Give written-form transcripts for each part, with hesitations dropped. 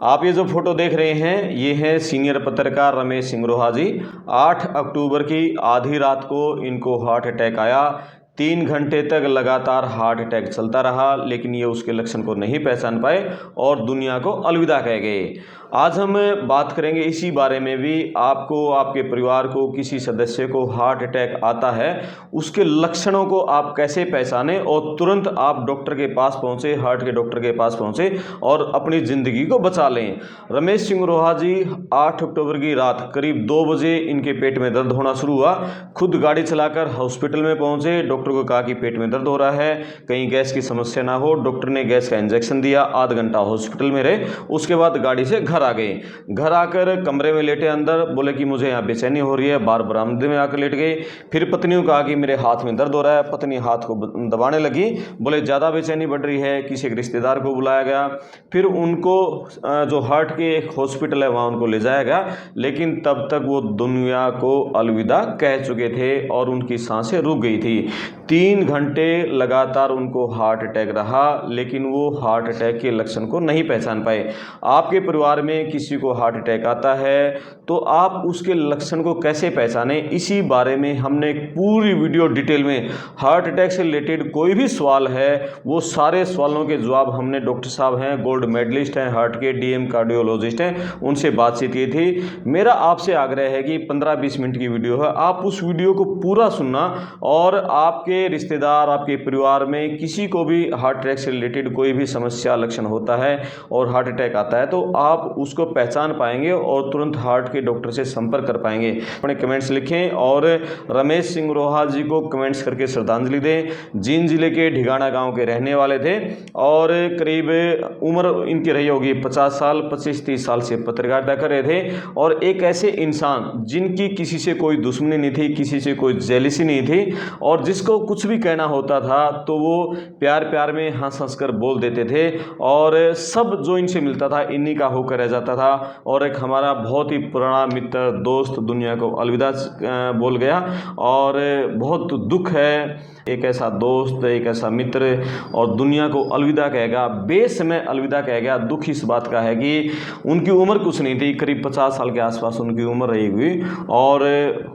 आप ये जो फोटो देख रहे हैं ये है सीनियर पत्रकार रमेश सिंगरोहा जी। 8 अक्टूबर की आधी रात को इनको हार्ट अटैक आया। 3 घंटे तक लगातार हार्ट अटैक चलता रहा, लेकिन ये उसके लक्षण को नहीं पहचान पाए और दुनिया को अलविदा कह गए। आज हम बात करेंगे इसी बारे में भी। आपको, आपके परिवार को, किसी सदस्य को हार्ट अटैक आता है, उसके लक्षणों को आप कैसे पहचानें और तुरंत आप डॉक्टर के पास पहुंचे, हार्ट के डॉक्टर के पास पहुंचे और अपनी ज़िंदगी को बचा लें। रमेश सिंगरोहा जी 8 अक्टूबर की रात करीब 2 बजे इनके पेट में दर्द होना शुरू हुआ। खुद गाड़ी चलाकर हॉस्पिटल में पहुंचे। डॉक्टर को कहा कि पेट में दर्द हो रहा है, कहीं गैस की समस्या ना हो। डॉक्टर ने गैस का इंजेक्शन दिया। आधा घंटा हॉस्पिटल में रहे, उसके बाद गाड़ी से घर आ गए। घर आकर कमरे में लेटे अंदर, बोले कि मुझे यहाँ बेचैनी हो रही है। बाहर बरामदे में आकर लेट गए। फिर पत्नी को कहा कि मेरे हाथ में दर्द हो रहा है। पत्नी हाथ को दबाने लगी। बोले ज़्यादा बेचैनी बढ़ रही है। किसी एक रिश्तेदार को बुलाया गया। फिर उनको जो हार्ट के एक हॉस्पिटल है वहाँ उनको ले जाया गया, लेकिन तब तक वो दुनिया को अलविदा कह चुके थे और उनकी सांसें रुक गई थी। 3 घंटे लगातार उनको हार्ट अटैक रहा, लेकिन वो हार्ट अटैक के लक्षण को नहीं पहचान पाए। आपके परिवार में किसी को हार्ट अटैक आता है तो आप उसके लक्षण को कैसे पहचानें, इसी बारे में हमने एक पूरी वीडियो डिटेल में, हार्ट अटैक से रिलेटेड कोई भी सवाल है वो सारे सवालों के जवाब हमने, डॉक्टर साहब हैं, गोल्ड मेडलिस्ट हैं हार्ट के, डीएम कार्डियोलॉजिस्ट हैं, उनसे बातचीत की थी। मेरा आपसे आग्रह है कि 15-20 मिनट की वीडियो है, आप उस वीडियो को पूरा सुनना और आपके रिश्तेदार, आपके परिवार में किसी को भी हार्ट अटैक से रिलेटेड कोई भी समस्या, लक्षण होता है और हार्ट अटैक आता है तो आप उसको पहचान पाएंगे और तुरंत हार्ट के डॉक्टर से संपर्क कर पाएंगे। अपने कमेंट्स लिखें और रमेश सिंगरोहा जी को कमेंट्स करके श्रद्धांजलि दें। जींद जिले के ढिगाना गांव के रहने वाले थे और करीब उम्र इनकी रही होगी 50 साल, 25-30 साल से पत्रकारिता कर रहे थे और एक ऐसे इंसान जिनकी किसी से कोई दुश्मनी नहीं थी, किसी से कोई जेलिसी नहीं थी और जिसको कुछ भी कहना होता था तो वो प्यार प्यार में हंस हंस कर बोल देते थे और सब जो इनसे मिलता था इन्हीं का होकर रह जाता था। और एक हमारा बहुत ही पुराना मित्र, दोस्त दुनिया को अलविदा बोल गया और बहुत दुख है। एक ऐसा दोस्त, एक ऐसा मित्र और दुनिया को अलविदा कहेगा, बेसमय अलविदा कह गया। दुख इस बात का है कि उनकी उम्र कुछ नहीं थी, करीब 50 साल के आसपास उनकी उम्र रही हुई और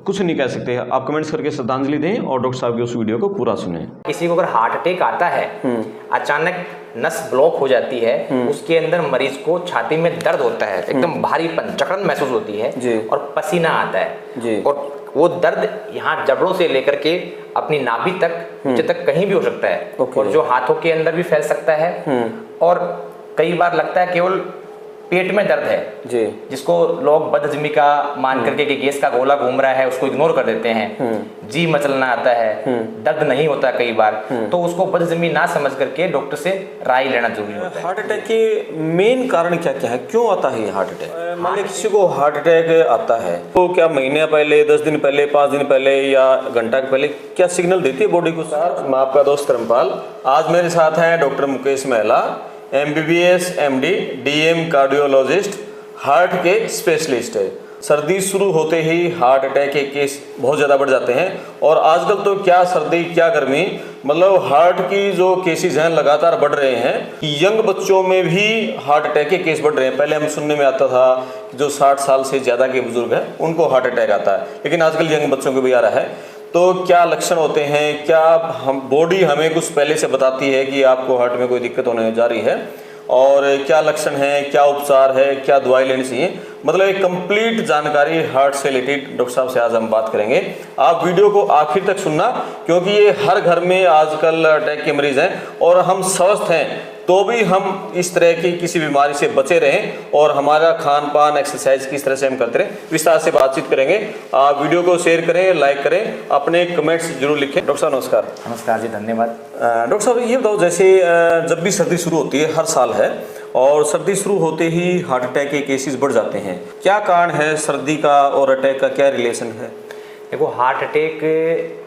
कुछ नहीं कह सकते। आप कमेंट्स करके श्रद्धांजलि दें और डॉक्टर साहब की उस वीडियो को पूरा सुनें। किसी को अगर हार्ट अटैक आता है, अचानक नस ब्लॉक हो जाती है, उसके अंदर मरीज को छाती में दर्द होता है, एकदम भारीपन, जकड़न महसूस होती है और पसीना आता है और वो दर्द यहाँ जबड़ों से लेकर के अपनी नाभि तक, नीचे तक कहीं भी हो सकता है और जो हाथों के अंदर भी फैल सकता है और कई बार लगता है केवल पेट में दर्द है जिसको लोग बदहजमी का मान करके कि गैस का गोला घूम रहा है उसको इग्नोर कर देते हैं। जी मचलना आता है, दर्द नहीं होता कई बार, तो उसको बदहजमी ना समझ करके डॉक्टर से राय लेना जरूरी होता है। हार्ट अटैक के मेन कारण क्या क्या है, क्यों आता है ये हार्ट अटैक? मान लीजिए किसी को हार्ट अटैक आता है तो क्या महीने पहले, 10 दिन पहले, 5 दिन पहले या घंटा पहले क्या सिग्नल देती है बॉडी को? मैं आपका दोस्त धर्मपाल। आज मेरे साथ हैं डॉक्टर मुकेश महिला, MBBS MD, DM cardiologist, heart के स्पेशलिस्ट है। सर्दी शुरू होते ही हार्ट अटैक के केस बहुत ज़्यादा बढ़ जाते हैं और आजकल तो क्या सर्दी क्या गर्मी, मतलब हार्ट की जो केसेस हैं लगातार बढ़ रहे हैं। यंग बच्चों में भी हार्ट अटैक के केस बढ़ रहे हैं। पहले हम सुनने में आता था जो 60 साल से ज़्यादा के बुजुर्ग हैं उनको हार्ट अटैक आता है, लेकिन आजकल यंग बच्चों को भी आ रहा है। तो क्या लक्षण होते हैं, क्या हम बॉडी हमें कुछ पहले से बताती है कि आपको हार्ट में कोई दिक्कत होने जा रही है और क्या लक्षण है, क्या उपचार है, क्या दवाई लेनी चाहिए, मतलब एक कंप्लीट जानकारी हार्ट से रिलेटेड डॉक्टर साहब से आज हम बात करेंगे। आप वीडियो को आखिर तक सुनना क्योंकि ये हर घर में आजकल अटैक के मरीज हैं और हम स्वस्थ हैं तो भी हम इस तरह की किसी बीमारी से बचे रहें और हमारा खान पान, एक्सरसाइज किस तरह से हम करते रहें, विस्तार से बातचीत करेंगे। आप वीडियो को शेयर करें, लाइक करें, अपने कमेंट्स जरूर लिखें। डॉक्टर साहब नमस्कार। नमस्कार जी, धन्यवाद। डॉक्टर साहब ये बताओ, जैसे जब भी सर्दी शुरू होती है, हर साल है, और सर्दी शुरू होते ही हार्ट अटैक के केसेस बढ़ जाते हैं, क्या कारण है सर्दी का और अटैक का, क्या रिलेशन है? देखो, हार्ट अटैक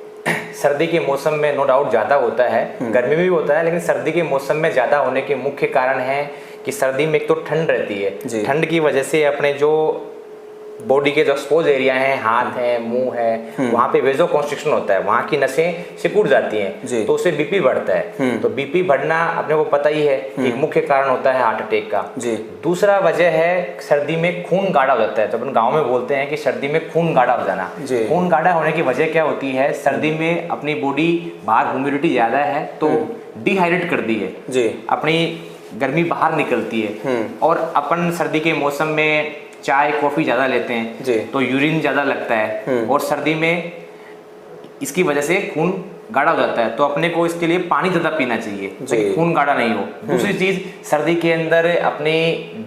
सर्दी के मौसम में नो डाउट ज़्यादा होता है, गर्मी में भी होता है, लेकिन सर्दी के मौसम में ज़्यादा होने के मुख्य कारण है कि सर्दी में एक तो ठंड रहती है, ठंड की वजह से अपने जो बॉडी के जो एक्सपोज एरिया हैं, हाथ है, मुंह है, वहाँ पे वेजो कॉन्स्ट्रिक्शन होता है, वहाँ की नसें सिकुड़ जाती हैं, तो उससे बीपी बढ़ता है। तो बीपी बढ़ना अपने को पता ही है, एक मुख्य कारण होता है हार्ट अटैक का। दूसरा वजह है सर्दी में खून गाढ़ा हो जाता है, तो अपन गाँव में बोलते हैं कि सर्दी में खून गाढ़ा हो जाना। खून गाढ़ा होने की वजह क्या होती है, सर्दी में अपनी बॉडी बाहर ह्यूमिडिटी ज़्यादा है तो डिहाइड्रेट कर दी है, अपनी गर्मी बाहर निकलती है। और अपन सर्दी के मौसम में चाय कॉफ़ी ज़्यादा लेते हैं तो यूरिन ज़्यादा लगता है, और सर्दी में इसकी वजह से खून गाढ़ा हो जाता है, तो अपने को इसके लिए पानी ज़्यादा पीना चाहिए ताकि खून गाढ़ा नहीं हो। दूसरी चीज़, सर्दी के अंदर अपनी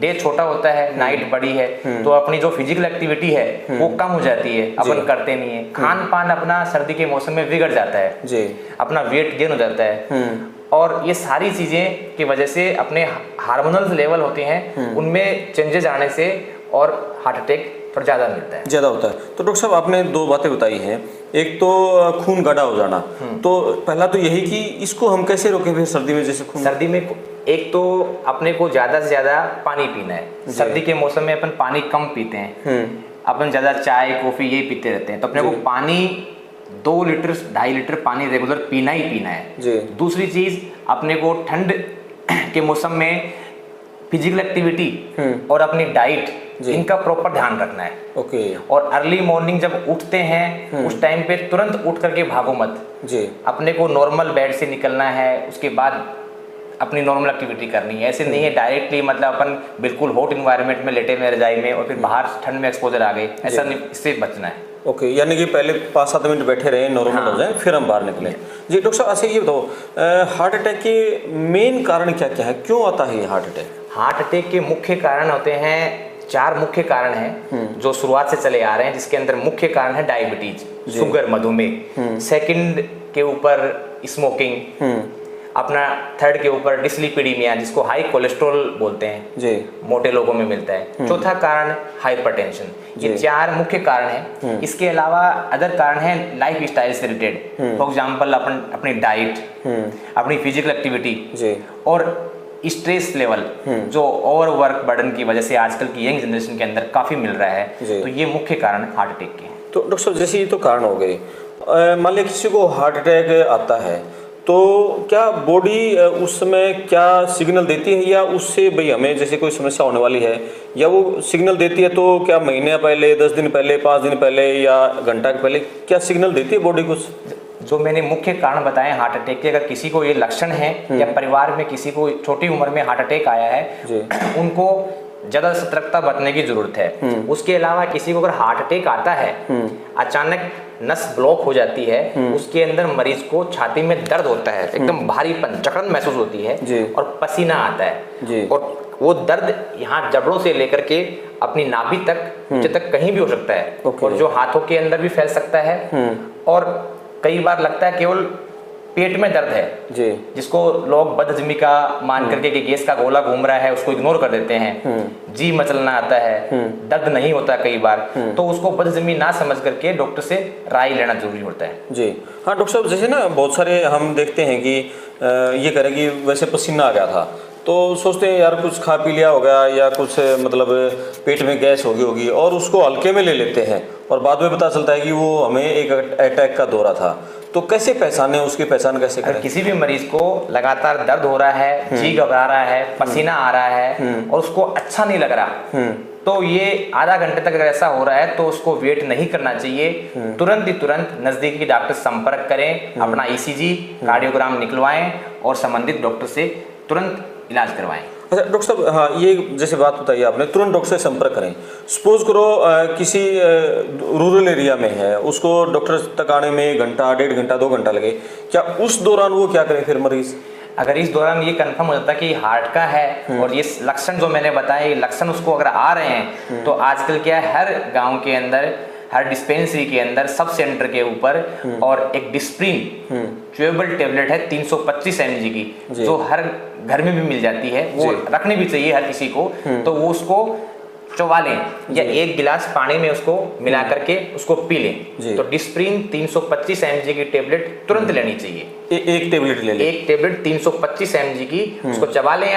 डे छोटा होता है, नाइट बड़ी है, तो अपनी जो फिजिकल एक्टिविटी है वो कम हो जाती है, अपन करते नहीं है। खान पान अपना सर्दी के मौसम में बिगड़ जाता है, अपना वेट गेन हो जाता है, और ये सारी चीज़ें की वजह से अपने हार्मोनल लेवल होते हैं उनमें चेंजेस आने से और हार्ट अटैक पर ज़्यादा मिलता है, ज़्यादा होता है। तो डॉक्टर साहब आपने दो बातें बताई हैं, एक तो खून गाढ़ा हो जाना, तो पहला तो यही कि इसको हम कैसे रोकें फिर सर्दी में, जैसे खून सर्दी में एक तो अपने को ज़्यादा से ज़्यादा पानी पीना है। सर्दी के मौसम में अपन पानी कम पीते हैं, अपन ज़्यादा चाय कॉफ़ी ये पीते रहते हैं, तो अपने को पानी 2 लीटर 2.5 लीटर पानी रेगुलर पीना ही पीना है। दूसरी चीज़, अपने को ठंड के मौसम में फिजिकल एक्टिविटी और अपनी डाइट इनका प्रॉपर ध्यान रखना है। और अर्ली मॉर्निंग जब उठते हैं उस टाइम पे तुरंत उठ करके भागो मत, अपने को नॉर्मल बेड से निकलना है, उसके बाद अपनी नॉर्मल एक्टिविटी करनी है। ऐसे नहीं है डायरेक्टली मतलब अपन बिल्कुल हॉट इन्वायरमेंट में लेटे में रजाई में और फिर बाहर ठंड में एक्सपोजर आ गए, ऐसा नहीं, इससे बचना है। यानी कि पहले 5-7 मिनट बैठे रहे, नॉर्मल हो जाए, फिर हम बाहर निकले। जी डॉक्टर साहब, अच्छा ये बताओ, हार्ट अटैक के मेन कारण क्या क्या है, क्यों आता है ये हार्ट अटैक? हार्ट अटैक के मुख्य कारण होते हैं, 4 मुख्य कारण हैं जो शुरुआत से चले आ रहे हैं, जिसके अंदर मुख्य कारण है डायबिटीज, शुगर, मधुमेह, सेकंड के ऊपर स्मोकिंग, अपना थर्ड के ऊपर डिस्लिपिडीमिया जिसको हाई कोलेस्ट्रॉल बोलते हैं, मोटे लोगों में मिलता है, चौथा कारण हाइपरटेंशन। ये 4 मुख्य कारण हैं। इसके अलावा अदर कारण हैं लाइफ स्टाइल से रिलेटेड, फॉर एग्जाम्पल अपन अपनी डाइट, अपनी फिजिकल एक्टिविटी और स्ट्रेस लेवल जो ओवर वर्क बर्डन की वजह से आजकल की यंग जनरेशन के अंदर काफ़ी मिल रहा है, तो ये मुख्य कारण हार्ट अटैक के हैं। तो डॉक्टर साहब, जैसे ये तो कारण हो गए, मान लिया किसी को हार्ट अटैक आता है तो क्या बॉडी उस समय क्या सिग्नल देती है, या उससे भाई हमें जैसे कोई समस्या होने वाली है, या वो सिग्नल देती है तो क्या महीने पहले, 10 दिन पहले, 5 दिन पहले या घंटा पहले क्या सिग्नल देती है बॉडी को? जो मैंने मुख्य कारण बताए हार्ट अटैक के, अगर किसी को ये लक्षण है या परिवार में किसी को छोटी उम्र में हार्ट अटैक आया है, उनको ज़्यादा सतर्कता बरतने की जरूरत है। उसके अलावा किसी को अगर हार्ट अटैक आता है, अचानक नस ब्लॉक हो जाती है, उसके अंदर मरीज को छाती में दर्द होता है, एकदम भारीपन, जकड़न महसूस होती है और पसीना आता है, और वो दर्द यहाँ जबड़ों से लेकर के अपनी नाभि तक, नीचे तक कहीं भी हो सकता है, और जो हाथों के अंदर भी फैल सकता है, और कई बार लगता है केवल पेट में दर्द है, जिसको लोग बदहजमी का मान करके कि गैस का गोला घूम रहा है उसको इग्नोर कर देते हैं, जी मचलना आता है, दर्द नहीं होता कई बार, तो उसको बदहजमी ना समझ करके डॉक्टर से राय लेना जरूरी होता है। जी हाँ डॉक्टर साहब, जैसे ना बहुत सारे हम देखते हैं कि ये करें कि वैसे पसीना आ गया था तो सोचते हैं यार कुछ खा पी लिया होगा या कुछ मतलब पेट में गैस हो गई होगी, और उसको हल्के में ले लेते हैं, और बाद में पता चलता है कि वो हमें एक अटैक का दौरा था। तो कैसे पहचाने, उसकी पहचान कैसे करें? किसी भी मरीज को लगातार दर्द हो रहा है, जी घबरा रहा है, पसीना आ रहा है और उसको अच्छा नहीं लग रहा, तो ये आधा घंटे तक अगर ऐसा हो रहा है तो उसको वेट नहीं करना चाहिए, तुरंत नजदीकी डॉक्टर से संपर्क करें, अपना ईसीजी, कार्डियोग्राम निकलवाएं और संबंधित डॉक्टर से तुरंत इलाज करवाएं। अच्छा डॉक्टर साहब, हाँ ये जैसे बात बताई आपने, तुरंत डॉक्टर से संपर्क करें। सपोज करो किसी रूरल एरिया में है, उसको डॉक्टर तक आने में 1 घंटा, 1.5 घंटा, 2 घंटा लगे, क्या उस दौरान वो क्या करें फिर मरीज? अगर इस दौरान ये कंफर्म हो जाता है कि हार्ट का है और ये लक्षण जो मैंने बताए, ये लक्षण उसको अगर आ रहे हैं, तो आजकल क्या है, हर गाँव के अंदर, हर डिस्पेंसरी के अंदर, सब सेंटर के ऊपर और एक डिस्प्रिन च्यूएबल टेबलेट है 325 mg की, जो हर घर में भी मिल जाती है, वो रखनी भी चाहिए हर किसी को, तो वो उसको चबा लें या 1 गिलास पानी में उसको मिला करके उसको पी लें। तो डिस्प्रिन 325 mg की टेबलेट तुरंत लेनी चाहिए। एक टेबलेट ले लें, एक टेबलेट 325 mg की, उसको चबा लें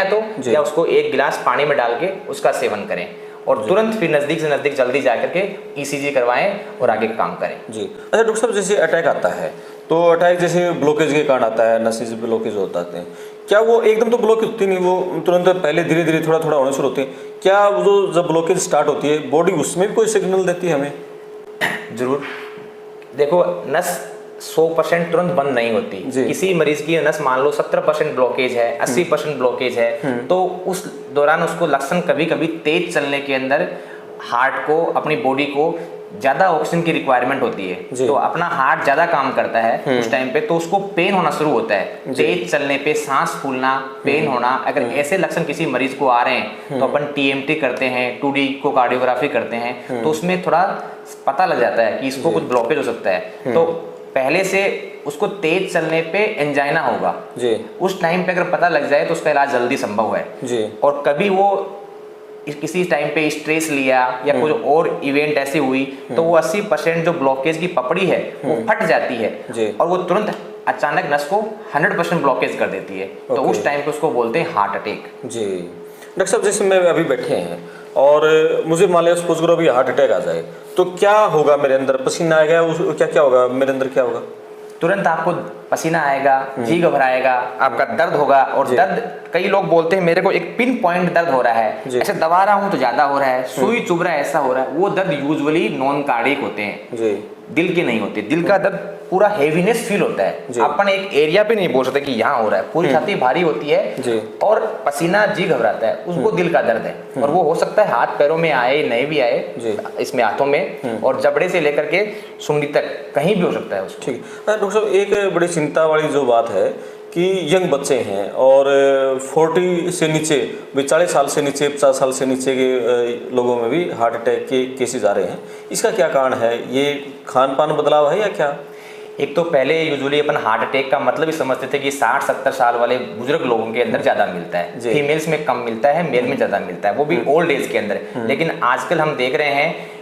या उसको 1 गिलास पानी में डाल के उसका सेवन करें। और तुरंत फिर नज़दीक से नज़दीक जल्दी जा करके ईसीजी करवाएं और आगे काम करें। जी अच्छा डॉक्टर साहब, जैसे अटैक आता है तो अटैक जैसे ब्लॉकेज के कारण आता है, नसें ब्लॉकेज होता है, क्या वो एकदम तो ब्लॉकेज होती नहीं, वो तुरंत पहले धीरे धीरे थोड़ा थोड़ा होने शुरू होते हैं? क्या वो जब ब्लॉकेज स्टार्ट होती है बॉडी उसमें भी कोई सिग्नल देती है हमें? जरूर। देखो, नस 100% तुरंत बंद नहीं होती। किसी मरीज की नस मान लो 70% ब्लॉकेज है, 80% ब्लॉकेज है, तो उस दौरान उसको लक्षण कभी कभी तेज चलने के अंदर हार्ट को, अपनी बॉडी को ज़्यादा ऑक्सीजन की रिक्वायरमेंट होती है, तो अपना हार्ट ज़्यादा काम करता है उस टाइम पे, तो उसको पेन होना शुरू होता है। तेज चलने पे सांस फूलना, पेन होना, अगर ऐसे लक्षण किसी मरीज को आ रहे हैं तो अपन टीएमटी करते हैं, 2D को कार्डियोग्राफी करते हैं, तो उसमें थोड़ा पता लग जाता है कि इसको कुछ ब्लॉकेज हो सकता है। तो पहले से उसको तेज चलने पे एंजाइना होगा जी, उस टाइम पे अगर पता लग जाए तो उसका इलाज जल्दी संभव है जी। और कभी वो किसी टाइम पे स्ट्रेस लिया या कोई और इवेंट ऐसी हुई तो वो 80% जो ब्लॉकेज की पपड़ी है वो फट जाती है जी, और वो तुरंत अचानक नस को 100% ब्लॉकेज कर देती है, तो उस टाइम पे उसको बोलते हैं हार्ट अटैक जी। डॉक्टर साहब, जैसे मैं अभी बैठे हैं और मुझे मान लिया सपोज करो अभी हार्ट अटैक आ जाए तो क्या होगा मेरे अंदर? पसीना आएगा, क्या क्या होगा मेरे अंदर, क्या होगा? तुरंत आपको पसीना आएगा, जी घबराएगा, आपका दर्द होगा, और दर्द कई लोग बोलते हैं मेरे को एक पिन पॉइंट दर्द हो रहा है, ऐसे दबा रहा हूँ तो ज्यादा हो रहा है, सुई चुभ रहा है, ऐसा हो रहा है। वो दर्द यूजुअली नॉन कार्डियक होते हैं, दिल के नहीं होते। दिल का दर्द पूरा हेवीनेस फील होता है, अपन एक एरिया पे नहीं बोल सकते कि यहाँ हो रहा है, पूरी छाती भारी होती है और पसीना, जी घबराता है, उसको दिल का दर्द है। और वो हो सकता है हाथ पैरों में आए, नहीं भी आए, इसमें हाथों में और जबड़े से लेकर के सुंडी तक कहीं भी हो सकता है उसको। ठीक है डॉक्टर साहब, एक बड़ी चिंता वाली जो बात है कि यंग बच्चे हैं और 40 से नीचे, 40 साल से नीचे, 50 साल से नीचे के लोगों में भी हार्ट अटैक के केसेस आ रहे हैं। इसका क्या कारण है? ये खान पान बदलाव है या क्या? एक तो पहले यूजुअली अपन हार्ट अटैक का मतलब ही समझते थे कि 60-70 साल वाले बुजुर्ग लोगों के अंदर ज़्यादा मिलता है, फीमेल्स में कम मिलता है, मेल में ज़्यादा मिलता है, वो भी ओल्ड एज के अंदर। लेकिन आजकल हम देख रहे हैं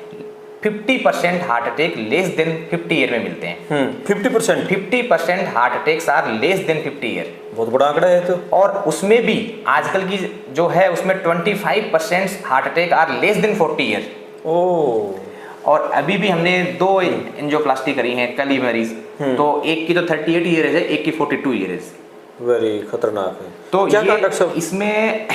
50% heart attack less than 50 year में मिलते हैं। 50% heart attacks are less than 50 year, बहुत बड़ा आंकड़ा है तो। और उसमें भी आजकल की जो है उसमें 25% heart attack are less than 40 year. और अभी भी हमने 2 एंजियोप्लास्टी करी हैं कल ही मरीज, तो एक की तो 38 ईयर है, एक की 42 ईयर है। वेरी खतरनाक है। तो क्या इसमें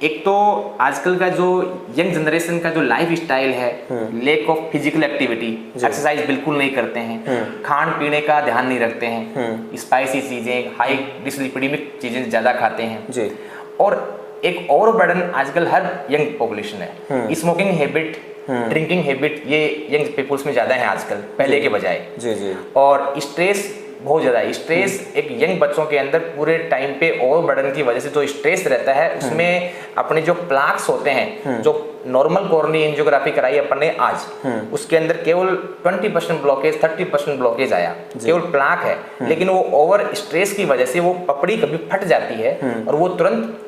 एक तो आजकल का जो यंग जनरेशन का जो लाइफ स्टाइल है, lake of physical activity, exercise बिल्कुल नहीं करते हैं, खान पीने का ध्यान नहीं रखते हैं, स्पाइसी चीजें, हाई डिसलिपिडेमिक चीजें ज्यादा खाते हैं, और एक और बर्डन आजकल हर यंग पॉपुलेशन है, स्मोकिंग हैबिट, ड्रिंकिंग हैबिट, ये यंग पीपुल्स में ज्यादा है आजकल पहले के बजाय। और स्ट्रेस बहुत ज़्यादा है। स्ट्रेस एक यंग बच्चों के अंदर पूरे टाइम पे और बर्डन की वजह से जो स्ट्रेस रहता है उसमें अपने जो प्लाक्स होते हैं, जो नॉर्मल कोरोनरी एंजियोग्राफी कराई अपन ने आज, उसके अंदर केवल 20% ब्लॉकेज, 30% ब्लॉकेज आया, केवल प्लाक है। लेकिन वो ओवर स्ट्रेस की वजह से वो पपड़ी कभी फट जाती है और वो तुरंत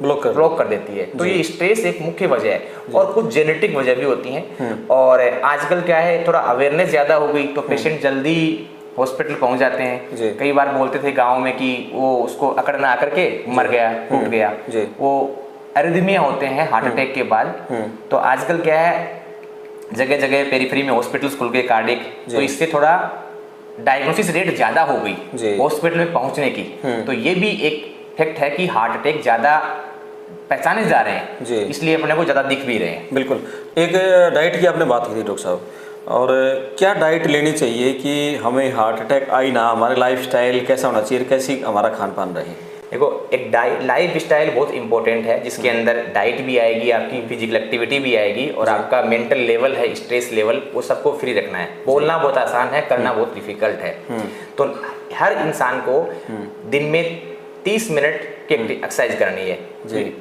ब्लॉक कर देती है। तो ये स्ट्रेस एक मुख्य वजह है, और कुछ जेनेटिक वजह भी होती हैं। और आजकल क्या है, थोड़ा अवेयरनेस ज़्यादा हो गई तो पेशेंट जल्दी हॉस्पिटल पहुंच जाते हैं। कई बार बोलते थे गांव में कि वो उसको अकड़ ना आकर के मर गया, टूट गया, वो एरिथमिया होते हैं हार्ट अटैक के बाद। तो आजकल क्या है, जगह जगह पेरिफेरी में हॉस्पिटल्स खुल गए कार्डियक, तो इससे थोड़ा डायग्नोसिस रेट ज़्यादा हो गई हॉस्पिटल में पहुंचने की। तो ये भी एक फैक्ट है कि हार्ट अटैक ज़्यादा पहचाने जा रहे हैं, इसलिए अपने को ज़्यादा दिख भी रहे हैं। बिल्कुल। एक डाइट की आपने बात की थी डॉक्टर साहब, और क्या डाइट लेनी चाहिए कि हमें हार्ट अटैक आई ना, हमारे लाइफस्टाइल कैसा होना चाहिए, कैसी हमारा खान पान रहे? देखो, एक लाइफ स्टाइल बहुत इंपॉर्टेंट है, जिसके अंदर डाइट भी आएगी, आपकी फिजिकल एक्टिविटी भी आएगी, और आपका मेंटल लेवल है, स्ट्रेस लेवल, वो सबको फ्री रखना है। बोलना बहुत आसान है, करना बहुत डिफिकल्ट है। तो हर इंसान को दिन में 30 मिनट की एक्सरसाइज करनी है,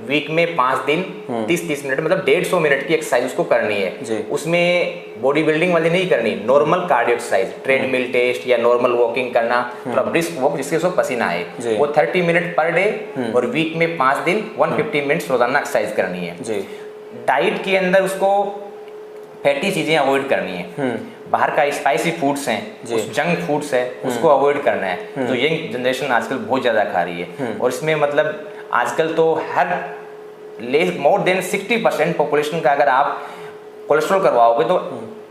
वीक में 5 दिन 30-30 मिनट, मतलब 150 मिनट की एक्सरसाइज उसको करनी है। उसमें बॉडी बिल्डिंग वाली नहीं करनी, normal cardio exercise, treadmill test या नॉर्मल वॉकिंग करना, थोड़ा ब्रिस्क वॉक जिससे उसको पसीना आए, वो 30 मिनट पर डे, और वीक में 5 दिन 150 मिनट्स रोजाना एक्सरसाइज करनी है। डाइट के अंदर उसको फैटी चीजें अवॉइड करनी है, बाहर का स्पाइसी फूड्स हैं, उस जंक फूड्स है, उसको अवॉइड करना है, जो यंग जनरेशन आजकल बहुत ज़्यादा खा रही है। और इसमें मतलब आजकल तो हर मोर देन 60% पॉपुलेशन का अगर आप कोलेस्ट्रॉल करवाओगे तो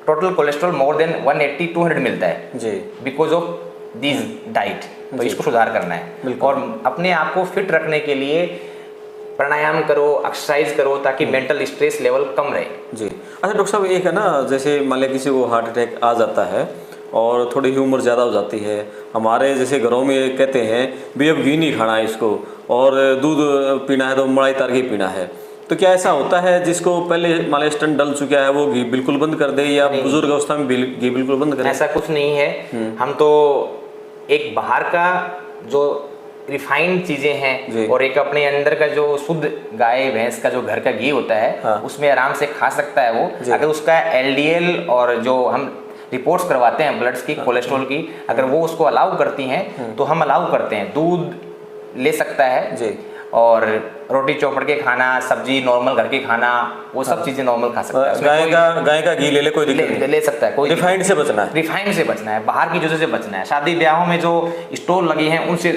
टोटल कोलेस्ट्रॉल मोर देन 180-200 मिलता है जी, बिकॉज ऑफ दिस डाइट। तो इसको सुधार करना है और अपने आप को फिट रखने के लिए प्राणायाम करो, एक्सरसाइज करो, ताकि मेंटल स्ट्रेस लेवल कम रहे। जी। अच्छा डॉक्टर साहब, एक है ना, जैसे मान लिया किसी को हार्ट अटैक आ जाता है और थोड़ी ही उम्र ज़्यादा हो जाती है, हमारे जैसे घरों में कहते हैं भी अब घी नहीं खाना है इसको, और दूध पीना है तो मलाई तार के पीना है, तो क्या ऐसा होता है जिसको पहले मान लिया स्टंट डल चुका है वो घी बिल्कुल बंद कर दे, या बुजुर्ग अवस्था में घी बिल्कुल बंद करे? ऐसा कुछ नहीं है। हम तो एक बाहर का जो रिफाइंड चीजें हैं और एक अपने अंदर का जो शुद्ध गाय भैंस का जो घर का घी होता है, हाँ, उसमें आराम से खा सकता है वो। अगर उसका एलडीएल और जो हम रिपोर्ट्स करवाते हैं ब्लड्स की, कोलेस्ट्रॉल की, अगर वो उसको अलाउ करती हैं तो हम अलाउ करते हैं। दूध ले सकता है जी, और रोटी चौपड़ के खाना, सब्जी नॉर्मल घर के खाना, वो सब चीजें नॉर्मल खा सकता है। गाय का घी ले ले, कोई दिक्कत नहीं, ले सकता है। कोई रिफाइंड से बचना है, रिफाइंड से बचना है, बाहर की चीजों से बचना है, शादी ब्याहों में जो स्टोर लगी हैं उनसे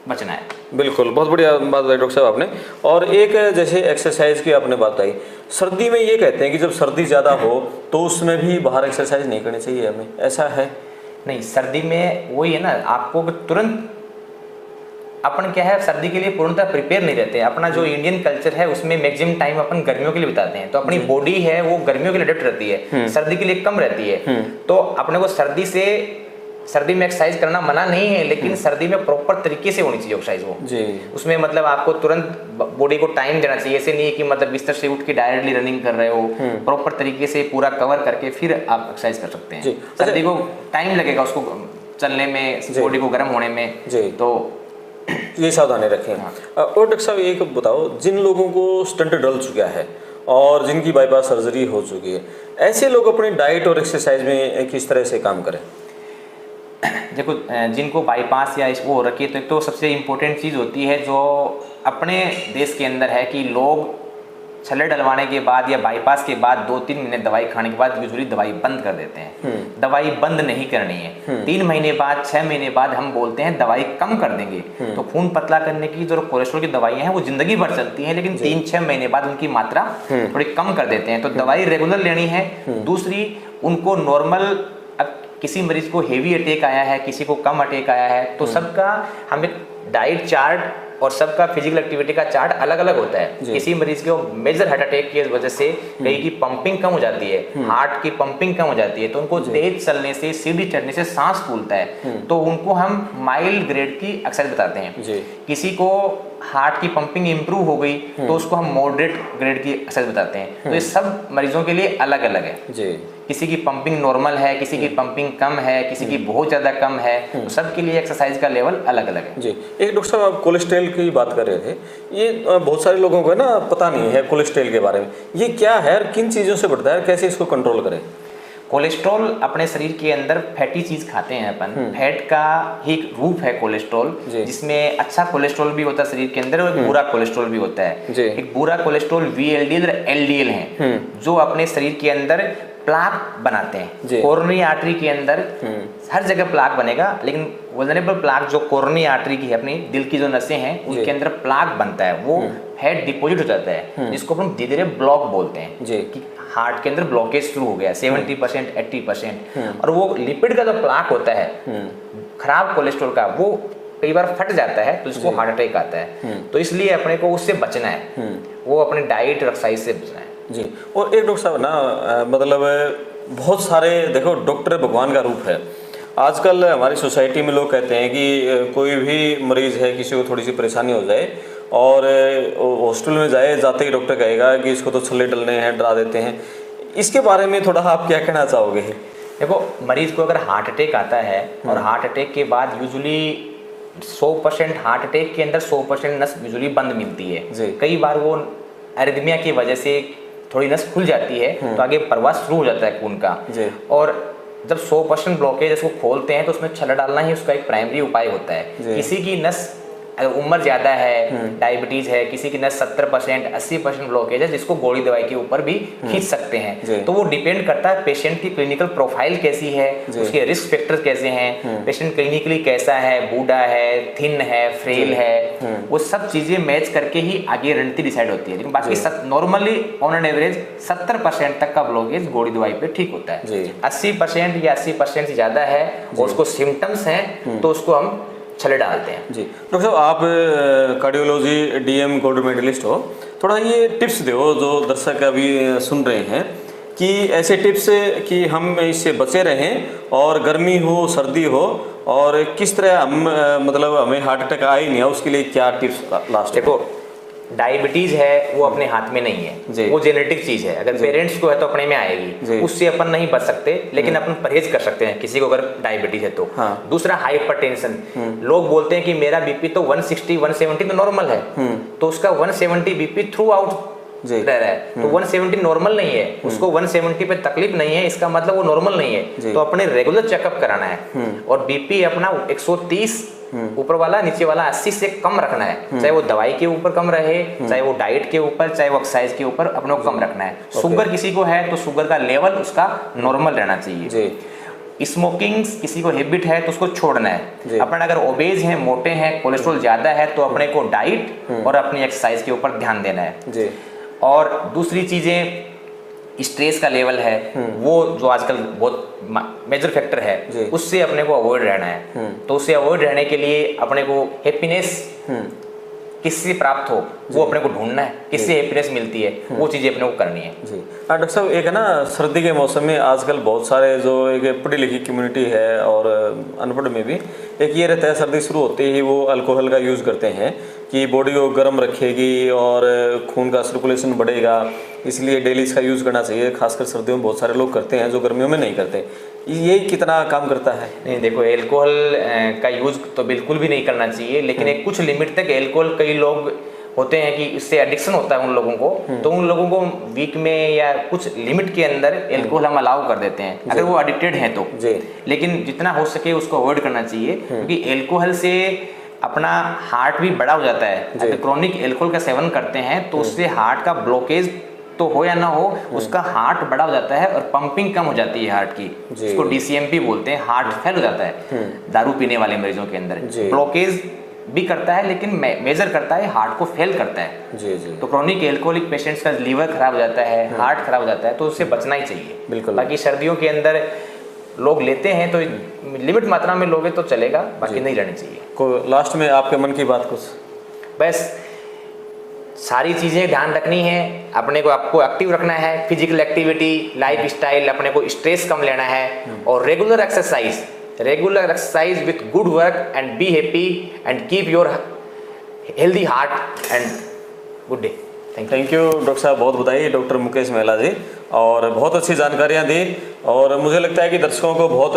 बचना है। बिल्कुल, बहुत बढ़िया बात बताई डॉक्टर साहब आपने। और एक जैसे एक्सरसाइज की आपने बात बताई, सर्दी में ये कहते हैं कि जब सर्दी ज़्यादा हो तो उसमें भी बाहर एक्सरसाइज नहीं करनी चाहिए हमें, ऐसा है? नहीं, सर्दी में वही है ना, आपको तुरंत अपन क्या है, सर्दी के लिए पूर्णतः प्रिपेयर नहीं रहते हैं। अपना जो इंडियन कल्चर है उसमें मैक्सिमम टाइम अपन गर्मियों के लिए बिताते हैं, तो अपनी बॉडी है वो गर्मियों के लिए अडेप्ट रहती है, सर्दी के लिए कम रहती है। तो अपने को सर्दी में एक्सरसाइज करना मना नहीं है, लेकिन सर्दी में प्रॉपर तरीके से होनी चाहिए एक्सरसाइज वो जी। उसमें मतलब आपको तुरंत बॉडी को टाइम देना चाहिए। ऐसे नहीं है कि मतलब बिस्तर से उठ के डायरेक्टली रनिंग कर रहे हो, प्रॉपर तरीके से पूरा कवर करके फिर आप एक्सरसाइज कर सकते हैं। सर्दी को टाइम लगेगा उसको चलने में, बॉडी को गर्म होने में जी, तो ये सावधानी रखें। और डॉक्टर साहब एक बताओ, जिन लोगों को स्टंट डल चुका है और जिनकी बाईपास सर्जरी हो चुकी है, ऐसे लोग अपनी डाइट और एक्सरसाइज में किस तरह से काम करें? देखो, जिनको बाईपास या वो हो रखी है, तो एक तो सबसे इम्पोर्टेंट चीज़ होती है जो अपने देश के अंदर है कि लोग छल्ले डलवाने के बाद या बाईपास के बाद 2-3 महीने दवाई खाने के बाद यूजुअली दवाई बंद कर देते हैं। दवाई बंद नहीं करनी है। 3 महीने बाद, 6 महीने बाद हम बोलते हैं दवाई कम कर देंगे। तो खून पतला करने की जो कोलेस्ट्रॉल की दवाइयाँ हैं वो जिंदगी भर चलती हैं, लेकिन 3-6 महीने बाद उनकी मात्रा थोड़ी कम कर देते हैं। तो दवाई रेगुलर लेनी है। दूसरी, उनको नॉर्मल, किसी मरीज को हेवी अटैक आया है, किसी को कम अटैक आया है, तो सबका हम एक डाइट चार्ट और सबका फिजिकल एक्टिविटी का चार्ट अलग अलग होता है। किसी मरीज को मेजर हार्ट अटैक की वजह से कहीं की पंपिंग कम हो जाती है, हार्ट की पंपिंग कम हो जाती है, तो उनको तेज चलने से, सीढ़ी चढ़ने से सांस फूलता है, तो उनको हम माइल्ड ग्रेड की एक्सरसाइज बताते हैं। किसी को हार्ट की पंपिंग इंप्रूव हो गई तो उसको हम मॉडरेट ग्रेड की एक्सरसाइज बताते हैं। तो ये सब मरीजों के लिए अलग अलग है जी। किसी की पंपिंग नॉर्मल है, किसी की पंपिंग कम है, किसी की बहुत ज़्यादा कम है, तो सबके लिए एक्सरसाइज का लेवल अलग अलग है जी। एक डॉक्टर साहब, आप कोलेस्ट्रॉल की बात कर रहे थे, ये बहुत सारे लोगों को है ना पता नहीं है कोलेस्ट्रॉल के बारे में, ये क्या है और किन चीज़ों से बढ़ता है, कैसे इसको कंट्रोल करें? कोलेस्ट्रॉल अपने शरीर के अंदर फैटी चीज खाते हैं अपन, फैट का ही एक रूप है कोलेस्ट्रॉल, जिसमें अच्छा कोलेस्ट्रॉल भी होता है शरीर के अंदर और बुरा कोलेस्ट्रॉल भी होता है। एक बुरा कोलेस्ट्रॉल VLDL और LDL है जो अपने शरीर के अंदर प्लाक बनाते हैं। कोरोनरी आर्टरी के अंदर हर जगह प्लाक बनेगा, लेकिन वल्नरेबल प्लाक जो कोरोनरी आर्टरी की है, अपनी दिल की जो नसें हैं उनके अंदर प्लाक बनता है, वो फैट डिपॉजिट हो जाता है, जिसको हम धीरे धीरे ब्लॉक बोलते हैं कि हार्ट के अंदर ब्लॉकेज शुरू हो गया 70% 80%। और वो लिपिड का जो प्लाक होता है खराब कोलेस्ट्रॉल का, वो कई बार फट जाता है तो इसको हार्ट अटैक आता है। तो इसलिए अपने को उससे बचना है, वो अपने डाइट और एक्सरसाइज से बचना है जी। और एक डॉक्टर साहब ना, मतलब बहुत सारे देखो, डॉक्टर भगवान का रूप है। आजकल हमारी सोसाइटी में लोग कहते हैं कि कोई भी मरीज है, किसी को थोड़ी सी परेशानी हो जाए और हॉस्पिटल में जाते ही डॉक्टर कहेगा कि इसको तो छल्ले डलने हैं, डरा देते हैं। इसके बारे में थोड़ा आप क्या कहना चाहोगे? देखो, मरीज को अगर हार्ट अटैक आता है और हार्ट अटैक के बाद यूजुअली 100% हार्ट अटैक के अंदर 100% नस यूजुअली बंद मिलती है। कई बार वो एरिथमिया की वजह से थोड़ी नस खुल जाती है तो आगे प्रवास शुरू हो जाता है खून का। और जब 100% ब्लॉकेज इसको खोलते हैं तो उसमें छल्ला डालना ही उसका एक प्राइमरी उपाय होता है। किसी की नस अगर उम्र ज़्यादा है, डायबिटीज़ है, किसी की नस 70% 80% ब्लॉकेज है, जिसको गोली दवाई के ऊपर भी खींच सकते हैं। तो वो डिपेंड करता है पेशेंट की क्लिनिकल प्रोफाइल कैसी है, उसके रिस्क फैक्टर्स कैसे हैं, पेशेंट क्लिनिकली कैसा है, बूढ़ा है, थिन है, फ्रेल है, वो सब चीज़ें मैच करके ही आगे रणनीति डिसाइड होती है। लेकिन बाकी नॉर्मली ऑन एन एवरेज 70% तक का ब्लॉकेज गोली दवाई पे ठीक होता है। 80% या 80% से ज़्यादा है और उसको सिम्टम्स हैं तो उसको हम छले डालते हैं। जी डॉक्टर साहब, आप कार्डियोलॉजी डीएम गोल्ड मेडलिस्ट हो, थोड़ा ये टिप्स दो जो दर्शक अभी सुन रहे हैं कि ऐसे टिप्स कि हम इससे बचे रहें और गर्मी हो सर्दी हो और किस तरह हम मतलब हमें हार्ट अटैक आ ही नहीं है, उसके लिए क्या टिप्स लास्ट? देखो, डायबिटीज है वो अपने हाथ में नहीं है, वो जेनेटिक चीज है। अगर पेरेंट्स को है तो अपने में आएगी, उससे अपन नहीं बच सकते, लेकिन अपन परहेज कर सकते हैं किसी को अगर डायबिटीज है तो। दूसरा हाइपरटेंशन, लोग बोलते हैं कि मेरा बीपी तो 160 170 तो नॉर्मल है, तो उसका 170 बीपी थ्रू आउट रह रहा है, तो 170 नॉर्मल नहीं है, उसको 170 पे तकलीफ नहीं है, इसका मतलब वो नॉर्मल नहीं है। तो अपने रेगुलर चेकअप कराना है और बीपी अपना 130 ऊपर वाला नीचे वाला 80 से कम रखना है, चाहे वो दवाई के ऊपर कम रहे, चाहे वो डाइट के ऊपर, चाहे वो एक्सरसाइज के ऊपर, अपने को कम रखना है। शुगर किसी को है तो शुगर का लेवल उसका नॉर्मल रहना चाहिए। स्मोकिंग किसी को हैबिट है तो उसको छोड़ना है। अपन अगर ओबेज हैं, मोटे हैं, कोलेस्ट्रॉल ज्यादा है तो अपने को डाइट और अपनी एक्सरसाइज के ऊपर ध्यान देना है। और दूसरी चीजें, स्ट्रेस का लेवल है वो जो आजकल बहुत मेजर फैक्टर है, उससे अपने को अवॉइड रहना है। तो उससे अवॉइड रहने के लिए अपने को हैप्पीनेस किससे प्राप्त हो वो अपने को ढूंढना है, किससे हैप्पीनेस मिलती है वो चीजें अपने को करनी है। जी डॉक्टर साहब, एक है ना सर्दी के मौसम में आजकल बहुत सारे जो एक पढ़ी लिखी कम्युनिटी है और अनपढ़ में भी एक ये रहता है, सर्दी शुरू होते ही वो अल्कोहल का यूज़ करते हैं कि बॉडी को गर्म रखेगी और खून का सर्कुलेशन बढ़ेगा, इसलिए डेली इसका यूज़ करना चाहिए। खासकर सर्दियों में बहुत सारे लोग करते हैं जो गर्मियों में नहीं करते। ये कितना काम करता है? नहीं देखो, एल्कोहल का यूज़ तो बिल्कुल भी नहीं करना चाहिए, लेकिन एक कुछ लिमिट तक एल्कोहल, कई लोग होते हैं कि इससे एडिक्शन होता है उन लोगों को, तो उन लोगों को वीक में या कुछ लिमिट के अंदर एल्कोहल हम अलाउ कर देते हैं अगर वो एडिक्टेड हैं तो। लेकिन जितना हो सके उसको अवॉइड करना चाहिए, क्योंकि एल्कोहल से अपना हार्ट भी बड़ा हो जाता है। अगर क्रोनिक एल्कोहल का सेवन करते हैं तो उससे हार्ट का ब्लॉकेज तो हो या ना हो, उसका हार्ट बड़ा हो जाता है और पंपिंग कम हो जाती है हार्ट की, उसको DCMP बोलते हैं, हार्ट फेल हो जाता है दारू पीने वाले मरीजों के अंदर। ब्लॉकेज भी करता है लेकिन मेजर करता है, हार्ट को फेल करता है। तो क्रोनिक एल्कोहलिक पेशेंट्स का लीवर खराब हो जाता है, हार्ट खराब हो जाता है, तो उससे बचना ही चाहिए। बिल्कुल। बाकी सर्दियों के अंदर लोग लेते हैं तो लिमिट मात्रा में लोगे तो चलेगा, बाकी नहीं लेनी चाहिए। को लास्ट में आपके मन की बात कुछ? बस सारी चीज़ें ध्यान रखनी है, अपने को आपको एक्टिव रखना है, फिजिकल एक्टिविटी, लाइफ स्टाइल, अपने को स्ट्रेस कम लेना है और regular exercise with good work and be happy and keep your healthy heart and good day. Thank you doctor साहब, बहुत बधाई डॉक्टर मुकेश महिला जी, और बहुत अच्छी जानकारियाँ दी और मुझे लगता है कि दर्शकों को बहुत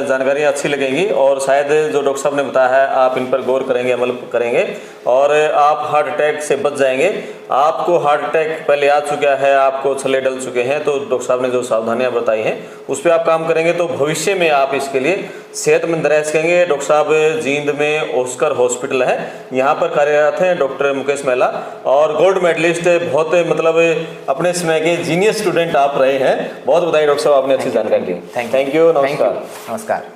जानकारियाँ अच्छी लगेंगी और शायद जो डॉक्टर साहब ने बताया है आप इन पर गौर करेंगे, अमल करेंगे और आप हार्ट अटैक से बच जाएंगे। आपको हार्ट अटैक पहले आ चुका है, आपको छल्ले डल चुके हैं, तो डॉक्टर साहब ने जो सावधानियाँ बताई हैं उस पर आप काम करेंगे तो भविष्य में आप इसके लिए सेहतमंद रह सकेंगे। डॉक्टर साहब जींद में ऑस्कर हॉस्पिटल है, यहाँ पर कार्यरत हैं डॉक्टर मुकेश महिला और गोल्ड मेडलिस्ट, बहुत मतलब अपने समय के जीनियस स्टूडेंट आप रहे हैं। बहुत बधाई डॉक्टर साहब, आपने अच्छी जानकारी दी। Thank you. नमस्कार। नमस्कार।